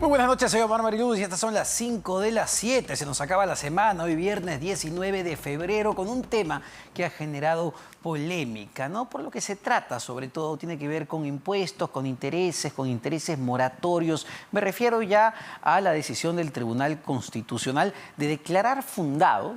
Muy buenas noches, soy Omar Mariluz y estas son las 5 de las 7. Se nos acaba la semana, hoy viernes 19 de febrero, con un tema que ha generado polémica, ¿no? Por lo que se trata, sobre todo, tiene que ver con impuestos, con intereses moratorios. Me refiero ya a la decisión del Tribunal Constitucional de declarar fundado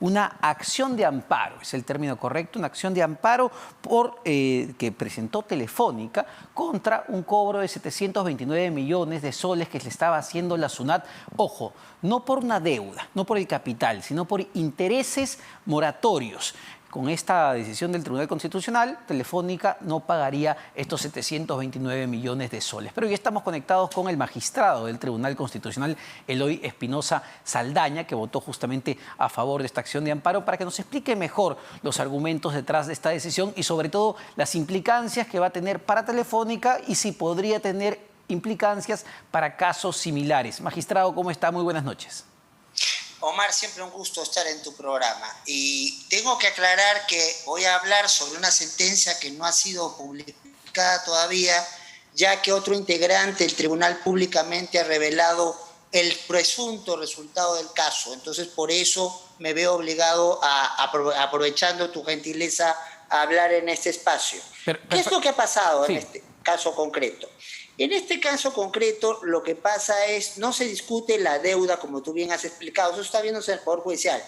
una acción de amparo, es el término correcto, una acción de amparo que presentó Telefónica contra un cobro de 729 millones de soles que le estaba haciendo la SUNAT. Ojo, no por una deuda, no por el capital, sino por intereses moratorios. Con esta decisión del Tribunal Constitucional, Telefónica no pagaría estos 729 millones de soles. Pero ya estamos conectados con el magistrado del Tribunal Constitucional, Eloy Espinosa Saldaña, que votó justamente a favor de esta acción de amparo, para que nos explique mejor los argumentos detrás de esta decisión y sobre todo las implicancias que va a tener para Telefónica y si podría tener implicancias para casos similares. Magistrado, ¿cómo está? Muy buenas noches. Omar, siempre un gusto estar en tu programa. Y tengo que aclarar que voy a hablar sobre una sentencia que no ha sido publicada todavía, ya que otro integrante del tribunal públicamente ha revelado el presunto resultado del caso. Entonces, por eso me veo obligado aprovechando tu gentileza, a hablar en este espacio. ¿Qué es lo que ha pasado en este caso concreto? En este caso concreto, lo que pasa es, no se discute la deuda, como tú bien has explicado, eso está viéndose en el Poder Judicial.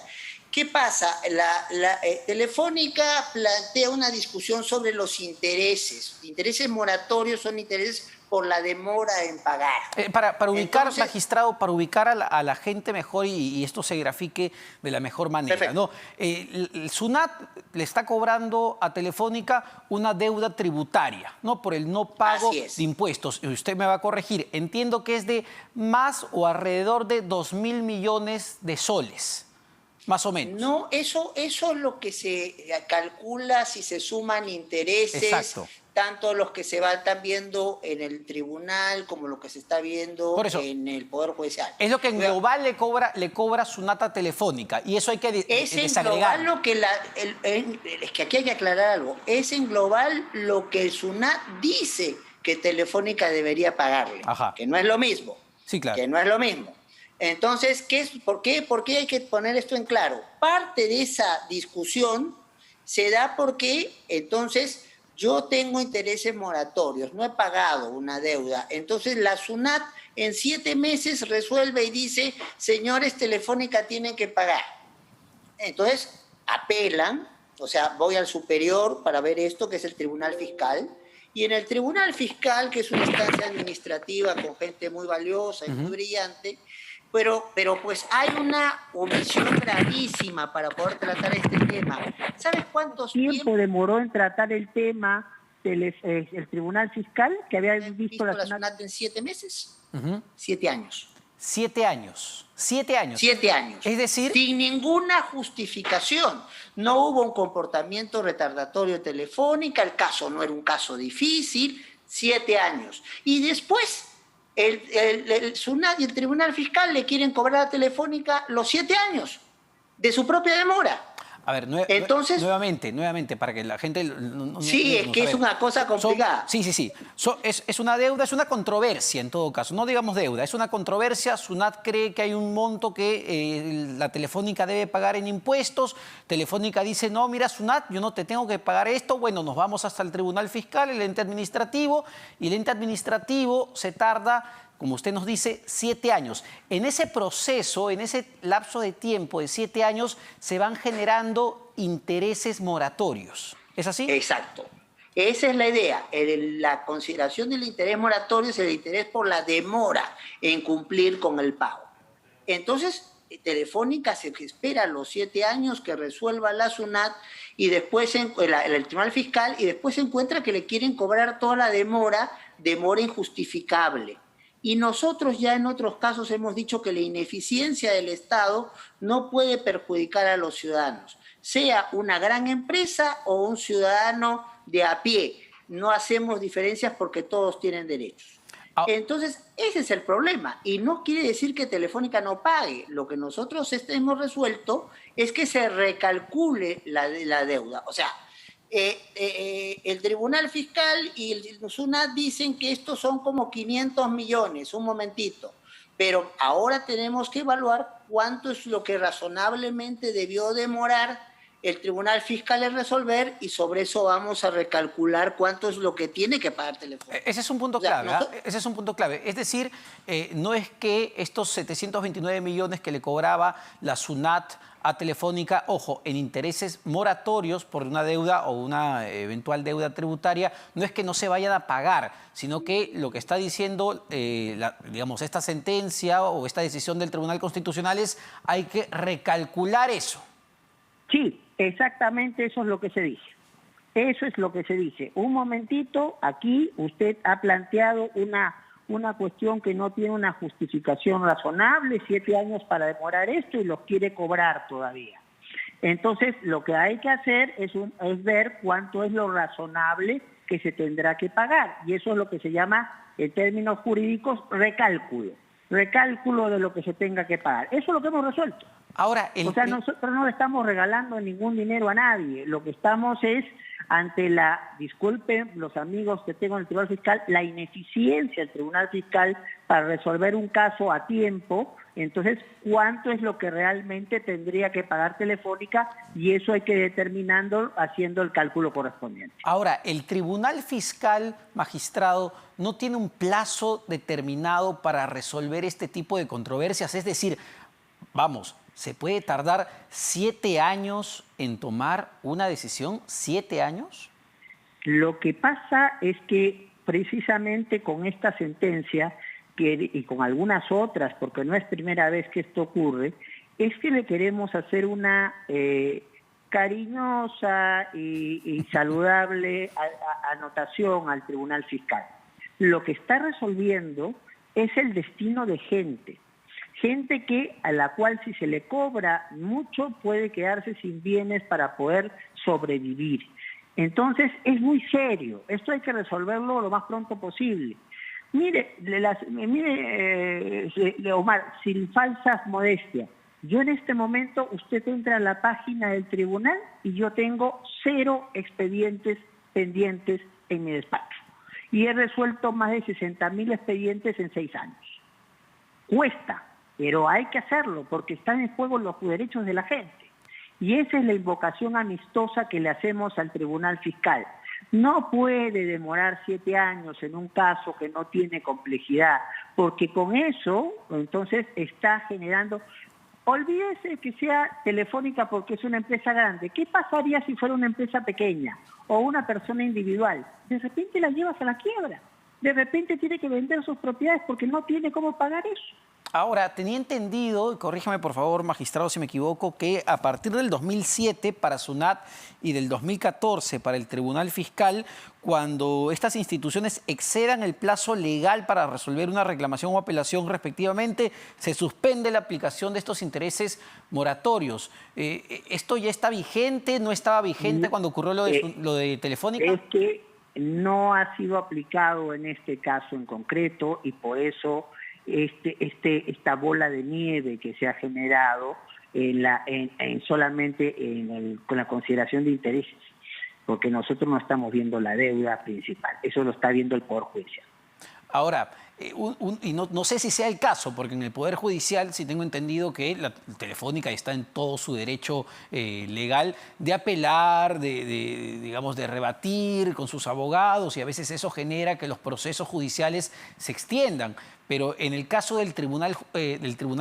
¿Qué pasa? Telefónica plantea una discusión sobre los intereses. Intereses moratorios son intereses por la demora en pagar. Para ubicar, entonces, magistrado, para ubicar a la gente mejor y esto se grafique de la mejor manera, ¿no? El SUNAT le está cobrando a Telefónica una deuda tributaria, ¿no? Por el no pago de impuestos. Y usted me va a corregir. Entiendo que es de más o alrededor de 2.000 millones de soles. Más o menos. No, eso es lo que se calcula si se suman intereses. Exacto. Tanto los que se van viendo en el tribunal como lo que se está viendo en el Poder Judicial. Es lo que en global le cobra SUNAT a Telefónica y eso hay que desagregar. En global es que aquí hay que aclarar algo. Es en global lo que el SUNAT dice que Telefónica debería pagarle. Ajá. Que no es lo mismo. Sí, claro. Que no es lo mismo. Entonces, ¿por qué hay que poner esto en claro? Parte de esa discusión se da porque entonces yo tengo intereses moratorios, no he pagado una deuda. Entonces la SUNAT en 7 meses resuelve y dice, señores, Telefónica tienen que pagar. Entonces apelan, o sea, voy al superior para ver esto, que es el Tribunal Fiscal, y en el Tribunal Fiscal, que es una instancia administrativa con gente muy valiosa y muy brillante, pero pues hay una omisión gravísima para poder tratar este tema. ¿Sabes cuántos tiempo demoró en tratar el tema el Tribunal Fiscal que había visto la SUNAT en 7 meses? 7 años. 7 años. 7 años. 7 años. Es decir, sin ninguna justificación. No hubo un comportamiento retardatorio de Telefónica, el caso no era un caso difícil, 7 años. Y después el SUNAT y el Tribunal Fiscal le quieren cobrar a Telefónica los 7 años de su propia demora. A ver, entonces, nuevamente, para que la gente... es una cosa complicada. Es una deuda, es una controversia en todo caso. No digamos deuda, es una controversia. SUNAT cree que hay un monto que la Telefónica debe pagar en impuestos. Telefónica dice, no, mira, SUNAT, yo no te tengo que pagar esto. Bueno, nos vamos hasta el Tribunal Fiscal, el ente administrativo, y el ente administrativo se tarda, como usted nos dice, 7 años. En ese proceso, en ese lapso de tiempo de 7 años, se van generando intereses moratorios. ¿Es así? Exacto. Esa es la idea. La consideración del interés moratorio es el interés por la demora en cumplir con el pago. Entonces, Telefónica se espera los 7 años que resuelva la SUNAT y después el Tribunal Fiscal, y después se encuentra que le quieren cobrar toda la demora injustificable. Y nosotros ya en otros casos hemos dicho que la ineficiencia del Estado no puede perjudicar a los ciudadanos, sea una gran empresa o un ciudadano de a pie. No hacemos diferencias porque todos tienen derechos. Entonces, ese es el problema. Y no quiere decir que Telefónica no pague. Lo que nosotros hemos resuelto es que se recalcule la deuda. O sea, El Tribunal Fiscal y el SUNAT dicen que estos son como 500 millones, un momentito. Pero ahora tenemos que evaluar cuánto es lo que razonablemente debió demorar el Tribunal Fiscal en resolver y sobre eso vamos a recalcular cuánto es lo que tiene que pagar Telefónica. Ese es un punto clave, Ese es un punto clave. Es decir, no es que estos 729 millones que le cobraba la SUNAT a Telefónica, ojo, en intereses moratorios por una deuda o una eventual deuda tributaria, no es que no se vayan a pagar, sino que lo que está diciendo, digamos, esta sentencia o esta decisión del Tribunal Constitucional es hay que recalcular eso. Sí, exactamente eso es lo que se dice. Eso es lo que se dice. Un momentito, aquí usted ha planteado una cuestión que no tiene una justificación razonable, 7 años para demorar esto y los quiere cobrar todavía. Entonces, lo que hay que hacer es ver cuánto es lo razonable que se tendrá que pagar. Y eso es lo que se llama, en términos jurídicos, recálculo. Recálculo de lo que se tenga que pagar. Eso es lo que hemos resuelto. Ahora, o sea, nosotros no le estamos regalando ningún dinero a nadie. Lo que estamos es ante disculpen los amigos que tengo en el Tribunal Fiscal, la ineficiencia del Tribunal Fiscal para resolver un caso a tiempo. Entonces, ¿cuánto es lo que realmente tendría que pagar Telefónica? Y eso hay que determinarlo haciendo el cálculo correspondiente. Ahora, el Tribunal Fiscal, magistrado, no tiene un plazo determinado para resolver este tipo de controversias. Es decir, vamos, ¿se puede tardar 7 años en tomar una decisión? ¿7 años? Lo que pasa es que precisamente con esta sentencia y con algunas otras, porque no es primera vez que esto ocurre, es que le queremos hacer una cariñosa y saludable anotación al Tribunal Fiscal. Lo que está resolviendo es el destino de gente a la cual si se le cobra mucho puede quedarse sin bienes para poder sobrevivir. Entonces es muy serio, esto hay que resolverlo lo más pronto posible. Mire, Omar, sin falsas modestias, yo en este momento, usted entra a la página del tribunal y yo tengo 0 expedientes pendientes en mi despacho. Y he resuelto más de 60.000 expedientes en 6 años. Cuesta, pero hay que hacerlo porque están en juego los derechos de la gente. Y esa es la invocación amistosa que le hacemos al Tribunal Fiscal. No puede demorar 7 años en un caso que no tiene complejidad, porque con eso, entonces, está generando... Olvídese que sea Telefónica porque es una empresa grande. ¿Qué pasaría si fuera una empresa pequeña o una persona individual? De repente la llevas a la quiebra. De repente tiene que vender sus propiedades porque no tiene cómo pagar eso. Ahora, tenía entendido, corríjame por favor, magistrado, si me equivoco, que a partir del 2007 para SUNAT y del 2014 para el Tribunal Fiscal, cuando estas instituciones excedan el plazo legal para resolver una reclamación o apelación respectivamente, se suspende la aplicación de estos intereses moratorios. ¿Esto ya está vigente? ¿No estaba vigente cuando ocurrió lo de Telefónica? Es que no ha sido aplicado en este caso en concreto y por eso... esta bola de nieve que se ha generado solamente con la consideración de intereses, porque nosotros no estamos viendo la deuda principal, eso lo está viendo el Poder Judicial. Ahora, y no sé si sea el caso, porque en el Poder Judicial sí tengo entendido que la Telefónica está en todo su derecho legal de apelar, digamos, de rebatir con sus abogados, y a veces eso genera que los procesos judiciales se extiendan. Pero en el caso del Tribunal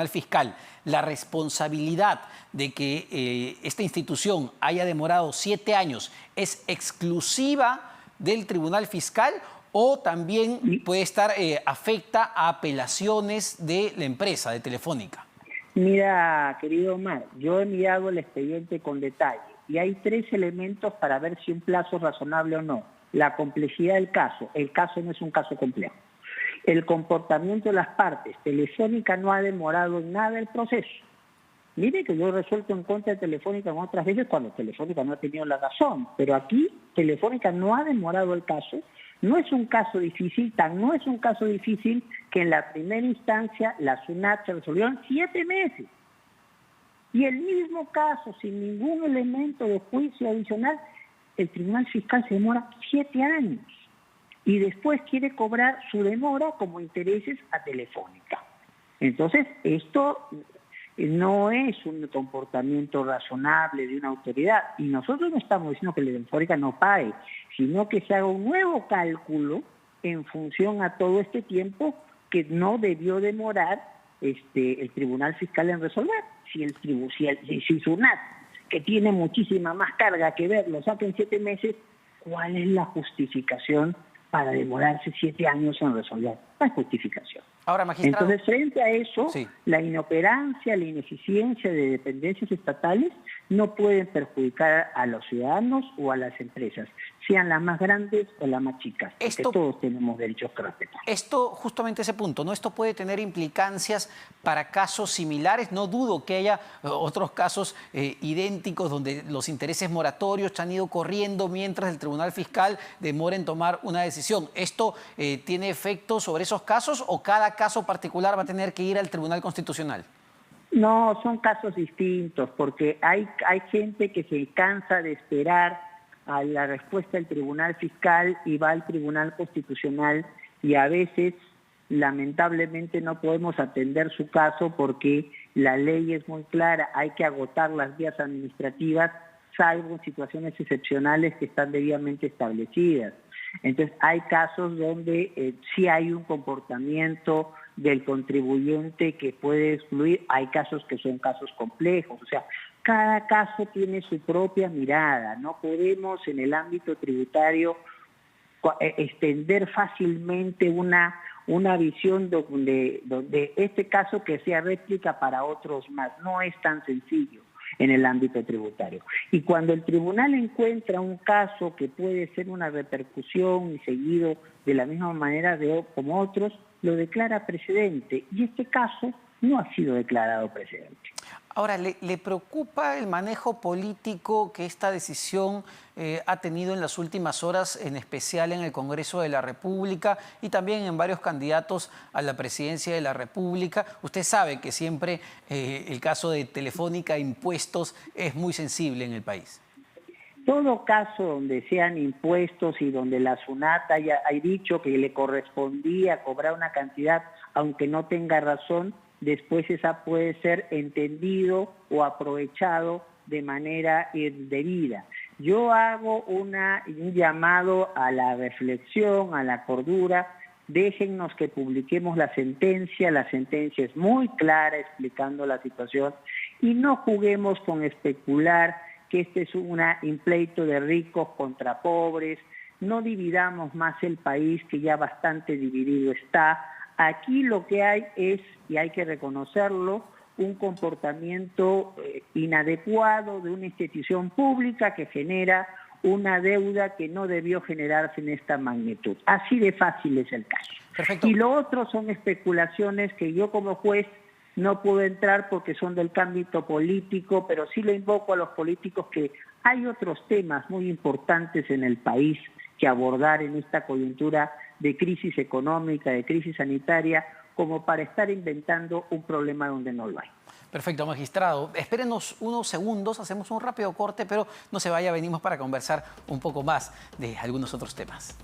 Fiscal, la responsabilidad de que esta institución haya demorado 7 años es exclusiva del Tribunal Fiscal, o también puede estar afecta a apelaciones de la empresa, de Telefónica. Mira, querido Omar, yo he mirado el expediente con detalle y hay 3 elementos para ver si un plazo es razonable o no. La complejidad del caso, el caso no es un caso complejo. El comportamiento de las partes, Telefónica no ha demorado en nada el proceso. Mire que yo he resuelto en contra de Telefónica en otras veces cuando Telefónica no ha tenido la razón, pero aquí Telefónica no ha demorado el caso. No es un caso difícil, no es un caso difícil que en la primera instancia la SUNAT se resolvió en 7 meses. Y el mismo caso, sin ningún elemento de juicio adicional, el Tribunal Fiscal se demora 7 años y después quiere cobrar su demora como intereses a Telefónica. Entonces, esto no es un comportamiento razonable de una autoridad, y nosotros no estamos diciendo que la Telefónica no pague, sino que se haga un nuevo cálculo en función a todo este tiempo que no debió demorar el Tribunal Fiscal en resolver. Si SUNAT, que tiene muchísima más carga que ver, lo saca en 7 meses, ¿cuál es la justificación para demorarse 7 años en resolver? No hay justificación. Ahora, magistrado. Entonces, frente a eso, Sí. la inoperancia, la ineficiencia de dependencias estatales no pueden perjudicar a los ciudadanos o a las empresas, sean las más grandes o las más chicas, porque todos tenemos derechos que respetar. Esto, justamente ese punto, ¿no? Esto puede tener implicancias para casos similares. No dudo que haya otros casos idénticos donde los intereses moratorios han ido corriendo mientras el Tribunal Fiscal demora en tomar una decisión. ¿Esto tiene efecto sobre esos casos o cada caso particular va a tener que ir al Tribunal Constitucional? No, son casos distintos, porque hay gente que se cansa de esperar a la respuesta del Tribunal Fiscal y va al Tribunal Constitucional, y a veces, lamentablemente, no podemos atender su caso porque la ley es muy clara, hay que agotar las vías administrativas, salvo en situaciones excepcionales que están debidamente establecidas. Entonces, hay casos donde sí hay un comportamiento del contribuyente que puede excluir, hay casos que son casos complejos, o sea, cada caso tiene su propia mirada, no podemos en el ámbito tributario extender fácilmente una visión donde este caso que sea réplica para otros más, no es tan sencillo en el ámbito tributario. Y cuando el tribunal encuentra un caso que puede ser una repercusión y seguido de la misma manera como otros, lo declara precedente, y este caso no ha sido declarado precedente. Ahora, ¿le preocupa el manejo político que esta decisión ha tenido en las últimas horas, en especial en el Congreso de la República y también en varios candidatos a la presidencia de la República? Usted sabe que siempre el caso de Telefónica e impuestos es muy sensible en el país. Todo caso donde sean impuestos y donde la SUNAT haya dicho que le correspondía cobrar una cantidad, aunque no tenga razón, después esa puede ser entendido o aprovechado de manera indebida. Yo hago un llamado a la reflexión, a la cordura. Déjennos que publiquemos la sentencia es muy clara explicando la situación, y no juguemos con especular que este es un pleito de ricos contra pobres. No dividamos más el país, que ya bastante dividido está. Aquí lo que hay es, y hay que reconocerlo, un comportamiento inadecuado de una institución pública que genera una deuda que no debió generarse en esta magnitud. Así de fácil es el caso. Perfecto. Y lo otro son especulaciones que yo como juez no puedo entrar porque son del ámbito político, pero sí le invoco a los políticos que hay otros temas muy importantes en el país que abordar en esta coyuntura de crisis económica, de crisis sanitaria, como para estar inventando un problema donde no lo hay. Perfecto, magistrado. Espérenos unos segundos, hacemos un rápido corte, pero no se vaya, venimos para conversar un poco más de algunos otros temas.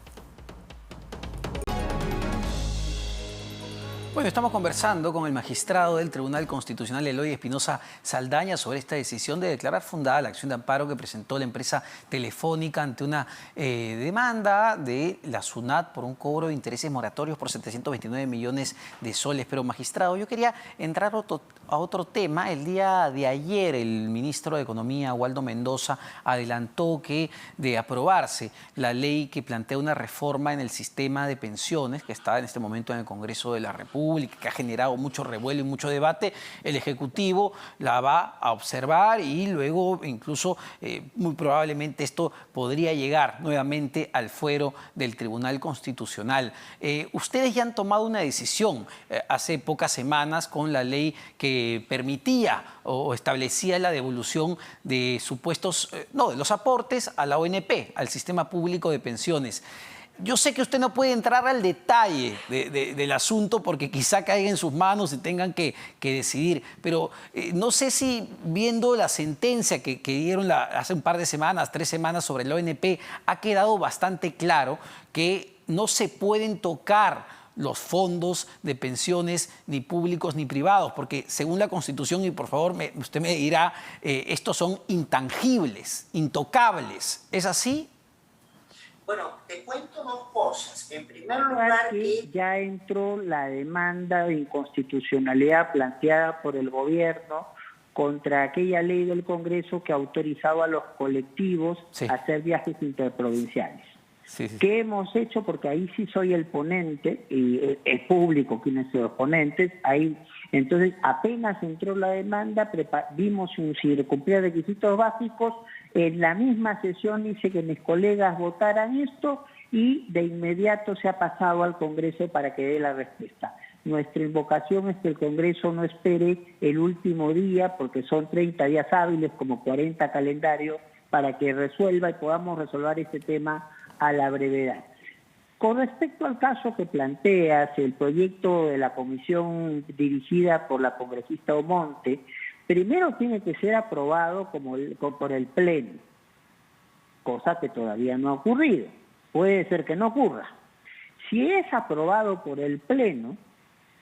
Bueno, estamos conversando con el magistrado del Tribunal Constitucional, Eloy Espinosa Saldaña, sobre esta decisión de declarar fundada la acción de amparo que presentó la empresa Telefónica ante una demanda de la SUNAT por un cobro de intereses moratorios por 729 millones de soles. Pero, magistrado, yo quería entrar a otro tema. El día de ayer el ministro de Economía, Waldo Mendoza, adelantó que de aprobarse la ley que plantea una reforma en el sistema de pensiones que está en este momento en el Congreso de la República, que ha generado mucho revuelo y mucho debate, el Ejecutivo la va a observar y luego incluso muy probablemente esto podría llegar nuevamente al fuero del Tribunal Constitucional. Ustedes ya han tomado una decisión hace pocas semanas con la ley que permitía o establecía la devolución de supuestos, de los aportes a la ONP, al Sistema Público de Pensiones. Yo sé que usted no puede entrar al detalle del asunto porque quizá caiga en sus manos y tengan que decidir, pero no sé si viendo la sentencia que dieron hace un par de semanas, 3 semanas sobre el ONP, ha quedado bastante claro que no se pueden tocar los fondos de pensiones ni públicos ni privados, porque según la Constitución, y por favor usted me dirá, estos son intangibles, intocables. ¿Es así? Bueno, te cuento 2 cosas. En primer lugar, que ya entró la demanda de inconstitucionalidad planteada por el gobierno contra aquella ley del Congreso que autorizaba a los colectivos a hacer viajes interprovinciales. ¿Qué hemos hecho? Porque ahí sí soy el ponente, y el público quienes son los ponentes, ahí. Entonces, apenas entró la demanda, vimos si cumplía requisitos básicos, en la misma sesión hice que mis colegas votaran esto y de inmediato se ha pasado al Congreso para que dé la respuesta. Nuestra invocación es que el Congreso no espere el último día, porque son 30 días hábiles, como 40 calendarios, para que resuelva y podamos resolver este tema a la brevedad. Con respecto al caso que planteas, el proyecto de la comisión dirigida por la congresista Omonte, primero tiene que ser aprobado por el Pleno, cosa que todavía no ha ocurrido. Puede ser que no ocurra. Si es aprobado por el Pleno,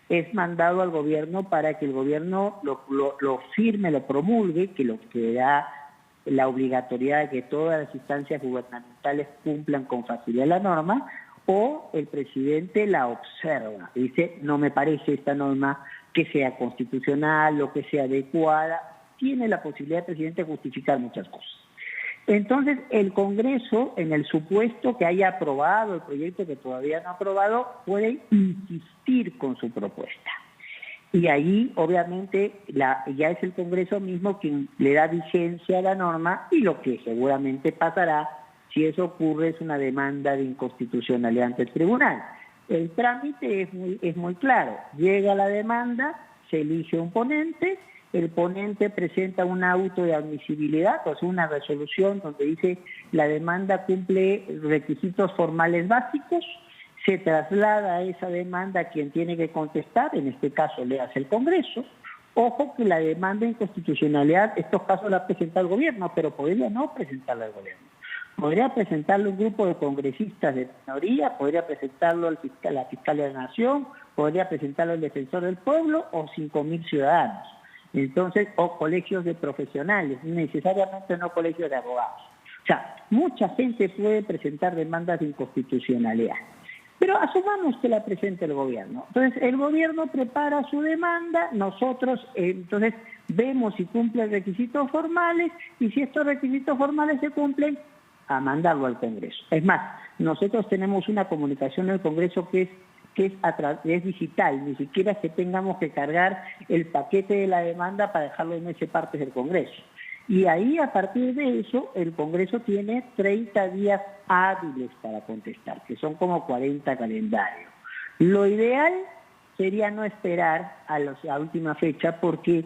es mandado al gobierno para que el gobierno lo firme, lo promulgue, que lo que da la obligatoriedad de que todas las instancias gubernamentales cumplan con facilidad la norma, o el presidente la observa. Dice, no me parece esta norma que sea constitucional o que sea adecuada. Tiene la posibilidad el presidente de justificar muchas cosas. Entonces, el Congreso, en el supuesto que haya aprobado el proyecto que todavía no ha aprobado, puede insistir con su propuesta. Y ahí, obviamente, ya es el Congreso mismo quien le da vigencia a la norma, y lo que seguramente pasará, si eso ocurre, es una demanda de inconstitucionalidad ante el tribunal. El trámite es muy claro. Llega la demanda, se elige un ponente, el ponente presenta un auto de admisibilidad, o sea, una resolución donde dice la demanda cumple requisitos formales básicos, se traslada a esa demanda a quien tiene que contestar, en este caso le hace el Congreso. Ojo que la demanda de inconstitucionalidad, estos casos la presenta el gobierno, pero podría no presentarla el gobierno. Podría presentarlo un grupo de congresistas de minoría, podría presentarlo la Fiscalía de la Nación, podría presentarlo el Defensor del Pueblo o 5.000 ciudadanos. Entonces, o colegios de profesionales, necesariamente no colegios de abogados. O sea, mucha gente puede presentar demandas de inconstitucionalidad. Pero asumamos que la presente el gobierno. Entonces, el gobierno prepara su demanda, nosotros entonces vemos si cumple requisitos formales, y si estos requisitos formales se cumplen, a mandarlo al Congreso. Es más, nosotros tenemos una comunicación en el Congreso que es digital, ni siquiera que tengamos que cargar el paquete de la demanda para dejarlo en ese parte del Congreso. Y ahí, a partir de eso, el Congreso tiene 30 días hábiles para contestar, que son como 40 calendarios. Lo ideal sería no esperar a la última fecha, porque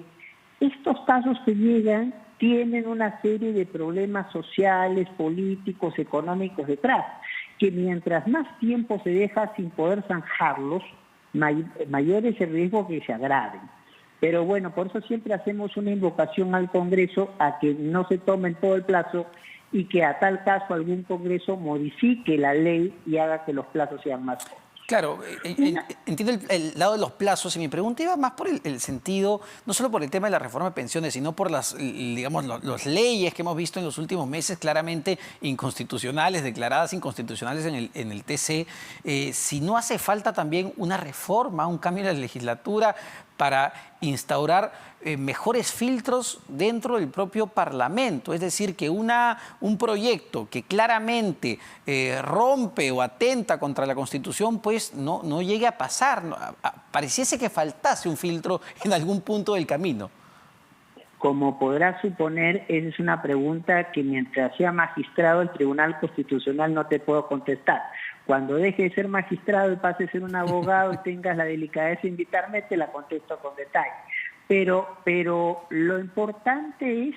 estos casos que llegan tienen una serie de problemas sociales, políticos, económicos detrás, que mientras más tiempo se deja sin poder zanjarlos, mayor es el riesgo que se agraven. Pero bueno, por eso siempre hacemos una invocación al Congreso a que no se tomen todo el plazo, y que a tal caso algún Congreso modifique la ley y haga que los plazos sean más cortos. Claro, entiendo el lado de los plazos, y mi pregunta iba más por el sentido, no solo por el tema de la reforma de pensiones, sino por las leyes que hemos visto en los últimos meses claramente inconstitucionales, declaradas inconstitucionales en el TC. Si no hace falta también una reforma, un cambio en la legislatura para instaurar mejores filtros dentro del propio Parlamento. Es decir, que un proyecto que claramente rompe o atenta contra la Constitución, pues no llegue a pasar. Pareciese que faltase un filtro en algún punto del camino. Como podrás suponer, esa es una pregunta que mientras sea magistrado el Tribunal Constitucional no te puedo contestar. Cuando deje de ser magistrado y pase a ser un abogado y tengas la delicadeza de invitarme, te la contesto con detalle. Pero lo importante es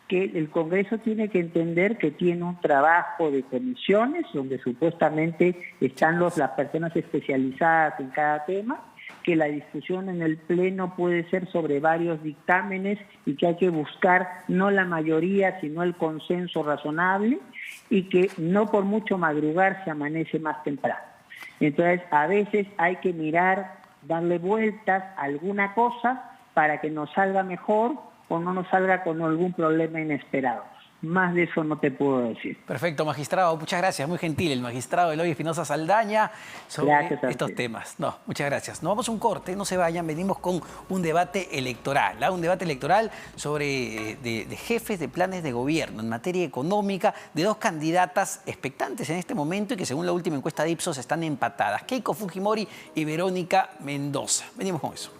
que el Congreso tiene que entender que tiene un trabajo de comisiones donde supuestamente están las personas especializadas en cada tema, que la discusión en el Pleno puede ser sobre varios dictámenes y que hay que buscar no la mayoría, sino el consenso razonable, y que no por mucho madrugar se amanece más temprano. Entonces, a veces hay que mirar, darle vueltas a alguna cosa para que nos salga mejor o no nos salga con algún problema inesperado. Más de eso no te puedo decir. Perfecto, magistrado. Muchas gracias. Muy gentil el magistrado Eloy Espinosa Saldaña sobre estos temas. No, muchas gracias. Nos vamos a un corte, no se vayan. Venimos con un debate electoral. Un debate electoral sobre de jefes de planes de gobierno en materia económica de dos candidatas expectantes en este momento y que según la última encuesta de Ipsos están empatadas. Keiko Fujimori y Verónica Mendoza. Venimos con eso.